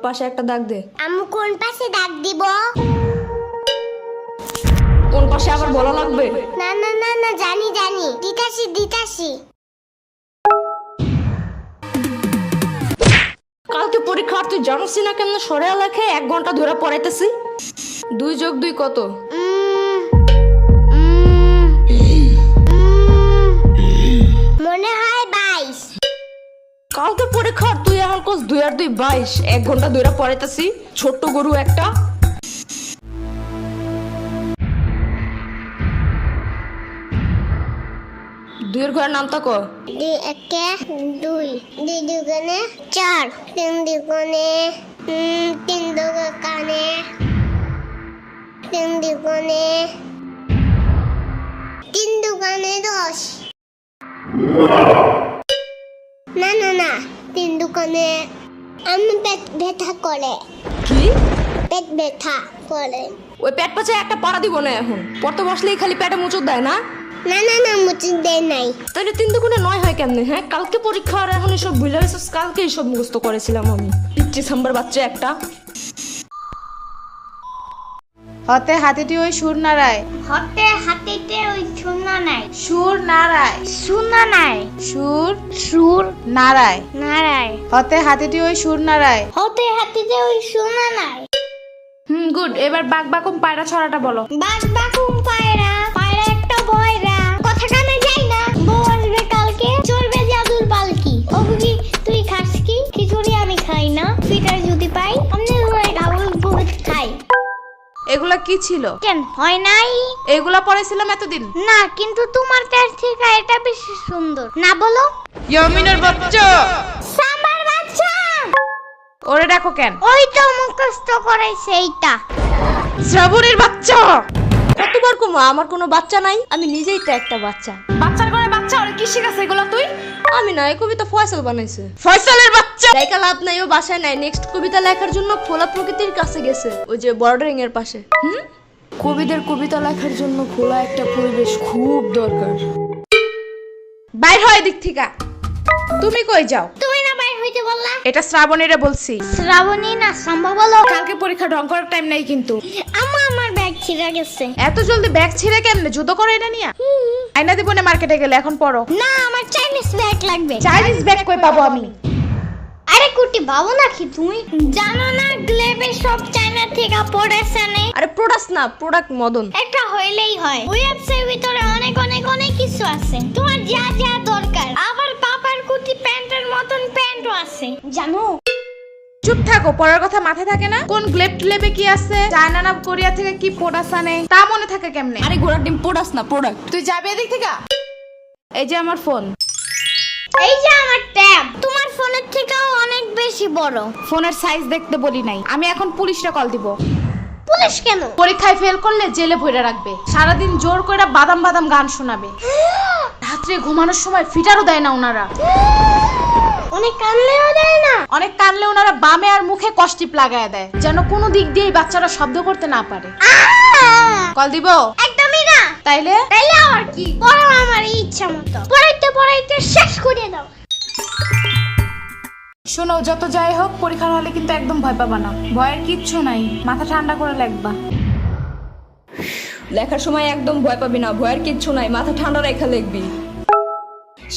পাশে একটা দাগ দে। আম্মু কোন পাশে দাগ দিব? কোন পাশে আবার বলা লাগবে? না না না না, জানি জানি, দিতাছি দিতাছি। কালকে পরীক্ষা, তুই জানিস না কেমন সরেয়া লেখে 1 ঘন্টা ধরে পড়াইতেছি। 2 + 2 কত? মনে হয় 22। কালকে পরীক্ষা, তুই আমার কোস 2 আর 2 22। 1 ঘন্টা ধরে পড়াইতেছি, ছোট্ট গরু একটা। দুইয়ের ঘরের নামটা ক? 2 একে 2, 2 দুগুণে 4, 3 দুগুণে 3 দুগুণে 3 দুগুণে 3 দুগুণে 10। না না না, 3 দুগুণে আমি পেট ব্যথা করে। কি? পেট ব্যথা করে। ওই পেট পাচে একটা পাড়া দিব না এখন। পড়তে বসলেই খালি পেটে মুচড় দেয় না? না না না, মুচি দেয় নাই। তাহলে 3 দুগুণে 9 হয় কেমনে? হ্যাঁ, কালকে পরীক্ষা আর এখন এসব ভুলে গেছিস? কালকে এসব মুখস্থ করেছিলাম আমি। পিচ্চি সাম্বার বাচ্চা একটা। হতে হাতিটি ওই সুর নাড়ায়। হতে হাতিতে ওই শূন্য নাই। সুর নাড়ায়। শূন্য নাই। সুর সুর নাড়ায়। নারায়। হতে হাতিটি ওই সুর নাড়ায়। হতে হাতিতে ওই শূন্য নাই। গুড। এবার বাক বাকুম পায়রা ছড়াটা বলো। বাঘ বাকুম পায়রা, পায়রা একটা বয়রা, কথা কানে যাই না, বউ আসবে কালকে, চলবে জাদুর পালকি। ও বুঝি তুই খাস কি? খিচুড়ি আমি খাই না, ফিটার যদি পাই আমনে ধরে গাবল বহুত খাই। এগুলা কি ছিল? কেন হয় নাই? এগুলা পড়েছিলাম এতদিন। না, কিন্তু তোমার তার থেকে এটা বেশি সুন্দর। না বলো? ইয়ামিনের বাচ্চা। সাম্বার বাচ্চা। ওরে দেখো কেন? ওই তো মুখস্থ করে সেইটা। শ্রাবণের বাচ্চা। কতবার কমা, আমার কোনো বাচ্চা নাই, আমি নিজেই তো একটা বাচ্চা। বাচ্চার ঘরে বাচ্চা, ওরে কি শিখাছে এগুলা তুই? আমি না, এই কবিতা ফয়সাল বানাইছে। ফয়সালের বাচ্চা। লেখা লাভ নাই, ও বাসায় নাই। নেক্সট কবিতা লেখার জন্য খোলা প্রকৃতির কাছে গেছে, ওই যে বর্ডারিং এর পাশে। কবিদের কবিতা লেখার জন্য খোলা একটা পরিবেশ খুব দরকার। বাইর হয় দিক থেকে। তুমি কই যাও? তুমি না বাইর হইতে বললা? এটা শ্রাবণীরে বলছি। শ্রাবণী না সম্ভব বলো। কালকে পরীক্ষা ঢং করার টাইম নাই কিন্তু। আমার ব্যাগ ছিঁড়ে গেছে। এত জলদি ব্যাগ ছিঁড়ে কেমনে? যুদ্ধ করে এটা নিয়া? আয়না দিব না মার্কেটে গেলে, এখন পড়ো। না, আমার চাইনিজ ব্যাগ লাগবে। চাইনিজ ব্যাগ কই পাবো আমি? আরে কুটি বাবু নাকি তুমি? জানো না গ্লেবে সব চায়না থেকে পড়েছে নে? আরে প্রোডাক্ট না, প্রোডাক্ট মদন। একটা হইলেই হয়। ওই অ্যাপসের ভিতরে অনেক অনেক অনেক কিছু আছে, তোমার যা যা দরকার। আবার পাপার কুটি প্যান্টের মতন প্যান্টও আছে, জানো? চুপ থাকো, পড়ার কথা মাথায় থাকে না? কোন গ্লেবে কি আছে, চায়না না কোরিয়া থেকে কি প্রোডাক্ট আনে, তা মনে থাকে কেমনে? আরে ঘোড়ার ডিম প্রোডাক্ট না, প্রোডাক্ট। তুই যাবে এদিক থেকে। এই যে আমার ফোন। এই যে আমার ট্যাব, তোমার ফোনের থেকেও অনেক বেশি বড়। ফোনের সাইজ দেখতে বলি নাই। আমি এখন পুলিশে কল দিব। পুলিশ কেন? পরীক্ষায় ফেল করলে জেলে ভরে রাখবে, সারাদিন জোর করে বাদাম বাদাম গান শোনাবে, রাত্রে ঘুমানোর সময় ফিটারও দেয় না ওনারা। অনেক কানলেও দেয় না? অনেক কানলে ওনারা বামে আর মুখে কষ্টিপ লাগায় দেয়, যেন কোনো দিক দিয়ে বাচ্চারা শব্দ করতে না পারে। কল দিব? একদমই না। তাইলে তাইলে আর কি? পড়ো আমার ইচ্ছা মতো, পড়াইতে পড়াইতে শেষ করে দাও। শোনো, যত যাই হোক পরীক্ষার হলে কিন্তু একদম ভয় পাবা না। ভয়ের কিচ্ছু নাই, মাথা ঠান্ডা করে লিখবা। লেখার সময় একদম ভয় পাবি না, ভয়ের কিচ্ছু নাই, মাথা ঠান্ডা রেখা লিখবি।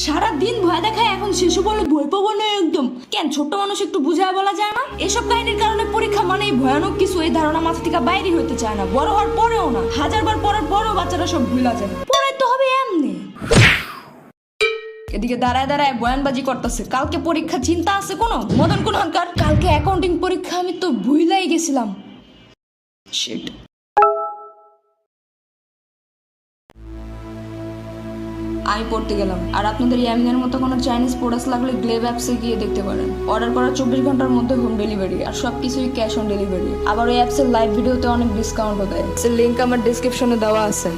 সারাদিন ভয় দেখায়, এখন শিশু বলে ভয় পাবো না একদম। কেন, ছোট্ট মানুষ একটু বুঝায় বলা যায় না? এসব কাহিনীর কারণে পরীক্ষা মানেই ভয়ানক কিছু, এই ধারণা মাথা থেকে বাইরে হইতে চায় না। বড় হওয়ার পরেও না, 1000 বার পড়ার পরেও বাচ্চারা সব ভুলা যায়। পরে তো হবে এমনি। এদিকে দাঁড়ায় দাঁড়ায় বয়ানবাজি করতেছে। কালকে পরীক্ষা, চিন্তা আছে কোনো? মদন কোন হনকার, কালকে অ্যাকাউন্টিং পরীক্ষা, আমি তো ভুলাই গেছিলাম। শিট। আমি পড়তে গেলাম। আর আপনাদের ইয়ামিনের মতো কোনো চাইনিজ প্রোডাক্টস লাগলে গ্লেব অ্যাপসে গিয়ে দেখতে পারেন। অর্ডার করার 24 ঘন্টার মধ্যে হোম ডেলিভারি, আর সবকিছুই ক্যাশ অন ডেলিভারি। আবার ওই অ্যাপসের লাইভ ভিডিওতে অনেক ডিসকাউন্টও দেয়। লিংক আমার ডেসক্রিপশনে দেওয়া আছে।